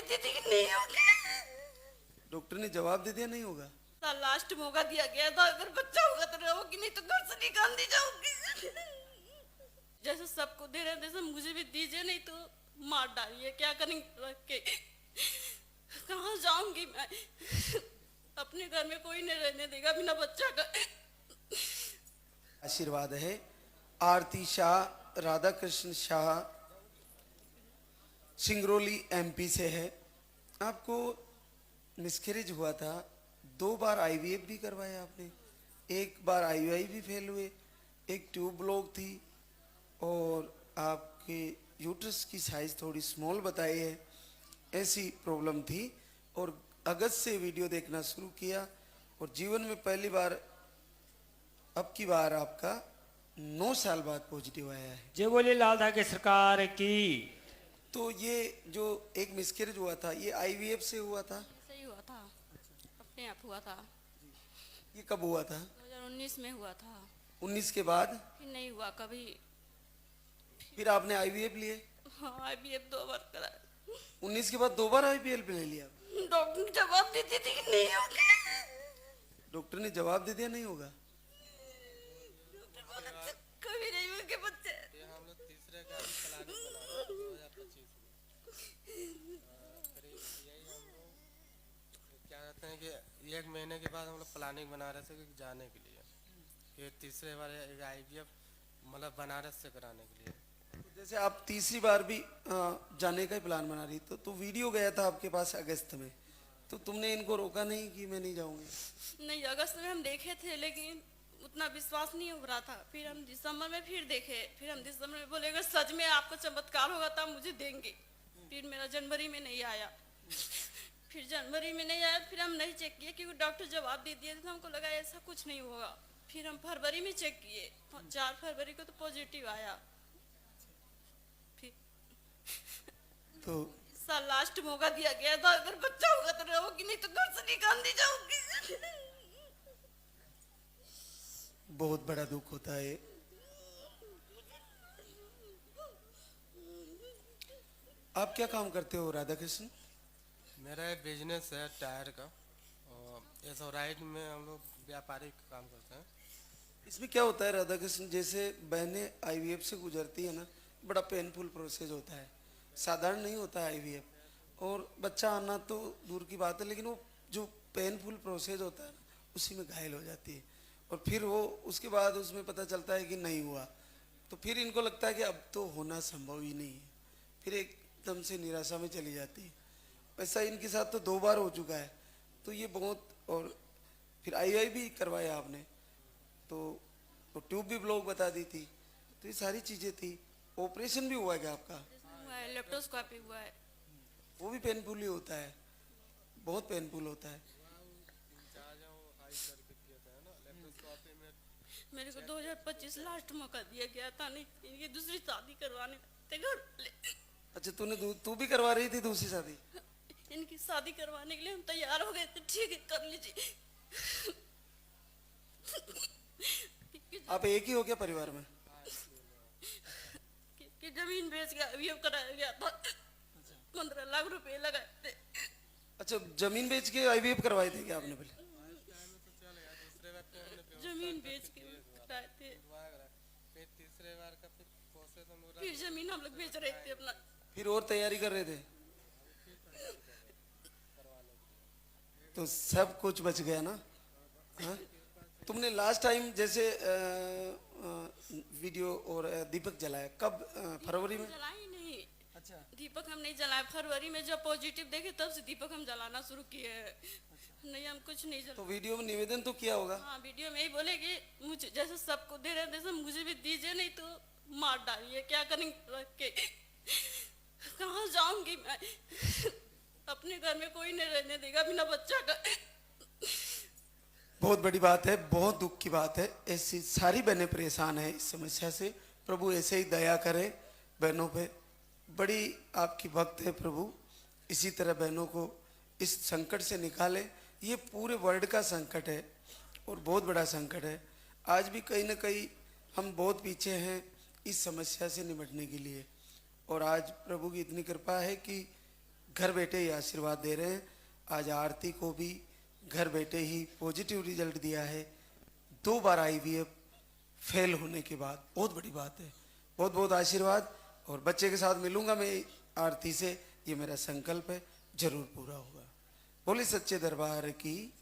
देती थी कि नहीं होगा। डॉक्टर ने जवाब दे दिया नहीं होगा। लास्ट मौका दिया गया था, अगर बच्चा होगा तो रहोगी, नहीं तो घर से निकाल दी जाऊंगी। जैसे सबको दे रहे जैसे मुझे भी दीजिए, नहीं तो मार डालिए, क्या करेंगे रख के। कहाँ जाऊंगी मैं, अपने घर में कोई नहीं रहने देगा बिना बच्चा का। आशीर्वाद है। आरती शाह, राधा कृष्ण शाह, सिंगरौली एमपी से है। आपको मिसकैरेज हुआ था, 2 बार आईवीएफ भी करवाया आपने, 1 बार आईयूआई भी फेल हुए, एक ट्यूब ब्लॉक थी और आपके यूट्रस की साइज थोड़ी स्मॉल बताई है, ऐसी प्रॉब्लम थी। और अगस्त से वीडियो देखना शुरू किया और जीवन में पहली बार अब की बार आपका 9 साल बाद पॉजिटिव आया है। जय बोले लाल धागे सरकार की। तो ये जो एक मिसकैरेज हुआ था ये आईवीएफ से हुआ था? सही हुआ था, अपने आप हुआ था। ये कब हुआ था? 2019 में हुआ था। 19 के बाद फिर नहीं हुआ कभी। फिर आपने आईवीएफ लिए? हाँ, IVF 2 बार करा। 19 के बाद 2 बार आईवीएफ ले लिया? डॉक्टर ने जवाब देती थी कि नहीं होगा। डॉक्टर ने जवाब दे दिया नहीं होगा। डॉक्टर बोले थे, कभी नहीं होंगे बच्चे। ये हम लोग तीसरे का भी प्लानिंग बना रहे हैं 2025 में। करीब यही हम लोग क्या कहते हैं कि 1 महीने के बाद हम लोग प्लानिंग बना रहे थे कि जाने के लिए, कि तीसरे बार एक आईवीएफ मतलब बनारस से कराने के लिए। जैसे आप तीसरी बार भी जाने का ही प्लान बना रही तो वीडियो गया था आपके पास अगस्त में, तो तुमने इनको रोका नहीं कि मैं नहीं जाऊंगी? नहीं, अगस्त में हम देखे थे लेकिन उतना विश्वास नहीं हो रहा था। फिर हम दिसंबर में फिर देखे, फिर हम दिसंबर में बोले अगर सच में आपको चमत्कार होगा तो आप मुझे देंगे। फिर मेरा जनवरी में नहीं आया, फिर जनवरी में नहीं आया, फिर हम नहीं चेक किए क्योंकि डॉक्टर जवाब दे दिए थे, हमको लगा ऐसा कुछ नहीं होगा। फिर हम फरवरी में चेक किए, 4 फरवरी को तो पॉजिटिव आया। फिर तो साल लास्ट मौका दिया गया था, अगर बच्चा होगा तो रहोगी, नहीं तो घर से निकाल दी जाऊंगी। बहुत बड़ा दुख होता है। आप क्या काम करते हो राधा कृष्ण? मेरा एक बिजनेस है टायर का, और एसोराइड में हम लोग व्यापारिक काम करते हैं। इसमें क्या होता है राधा कृष्ण, जैसे बहनें आईवीएफ से गुजरती है ना, बड़ा पेनफुल प्रोसेस होता है, साधारण नहीं होता है आईवीएफ। और बच्चा आना तो दूर की बात है, लेकिन वो जो पेनफुल प्रोसेस होता है ना, उसी में घायल हो जाती है। और फिर वो उसके बाद उसमें पता चलता है कि नहीं हुआ, तो फिर इनको लगता है कि अब तो होना संभव ही नहीं है, फिर एकदम से निराशा में चली जाती है। वैसा इनके साथ तो 2 बार हो चुका है। तो ये बहुत, और फिर आईआई भी करवाया आपने, तो ट्यूब भी ब्लॉक बता दी थी, तो ये सारी चीज़ें थी। ऑपरेशन भी हुआ है क्या आपका? हुआ है, लेप्टोस्कोपी हुआ है। वो भी पेनफुल ही होता है, बहुत पेनफुल होता है। मेरे को 2025 लास्ट मौका दिया गया था, नहीं इनकी दूसरी शादी करवाने थे घर वाले। अच्छा, तू भी करवा रही थी दूसरी शादी? इनकी शादी करवाने के लिए हम तैयार हो गए थे, ठीक है कर लीजिए। आप एक ही हो क्या परिवार में? कि जमीन बेच के अभी कराया गया था, 15 लाख रुपए लगाए थे। अच्छा, जमीन बेच के आईवीएफ करवाए थे क्या आपने पहले? जमीन बेच के कराए थे, फिर तीसरे बार का फिर प्रोसेस हम लोग फिर जमीन हम लोग बेच रहे थे अपना। फिर और तैयारी कर रहे थे, तो सब कुछ बच गया ना? हाँ? तुमने लास्ट टाइम जैसे वीडियो और दीपक जलाया कब? फरवरी में? जला ही नहीं। अच्छा, दीपक हम नहीं जलाए, फरवरी में जब पॉजिटिव देखे तब से दीपक हम जलाना शुरू किए हैं। नहीं, हम कुछ नहीं तो जला। वीडियो में निवेदन तो किया होगा? हाँ, वीडियो में ही बोले कि मुझे जैसे सबको दे रहे जैसे मुझे भी दीजिए, नहीं तो मार डालिए, क्या करेंगे रख के। कहाँ जाऊंगी मैं, अपने घर में कोई नहीं रहने देगा बिना बच्चा का। बहुत बड़ी बात है, बहुत दुख की बात है। ऐसी सारी बहनें परेशान है इस समस्या से। प्रभु ऐसे ही दया करे बहनों पे। बड़ी आपकी भक्त है प्रभु, इसी तरह बहनों को इस संकट से निकाले। ये पूरे वर्ल्ड का संकट है और बहुत बड़ा संकट है। आज भी कहीं ना कहीं हम बहुत पीछे हैं इस समस्या से निपटने के लिए, और आज प्रभु की इतनी कृपा है कि घर बैठे ही आशीर्वाद दे रहे हैं। आज आरती को भी घर बैठे ही पॉजिटिव रिजल्ट दिया है। 2 बार आईवीएफ फेल होने के बाद, बहुत बड़ी बात है। बहुत बहुत आशीर्वाद। और बच्चे के साथ मिलूंगा मैं आरती से, ये मेरा संकल्प है, जरूर पूरा होगा। बोले सच्चे दरबार की।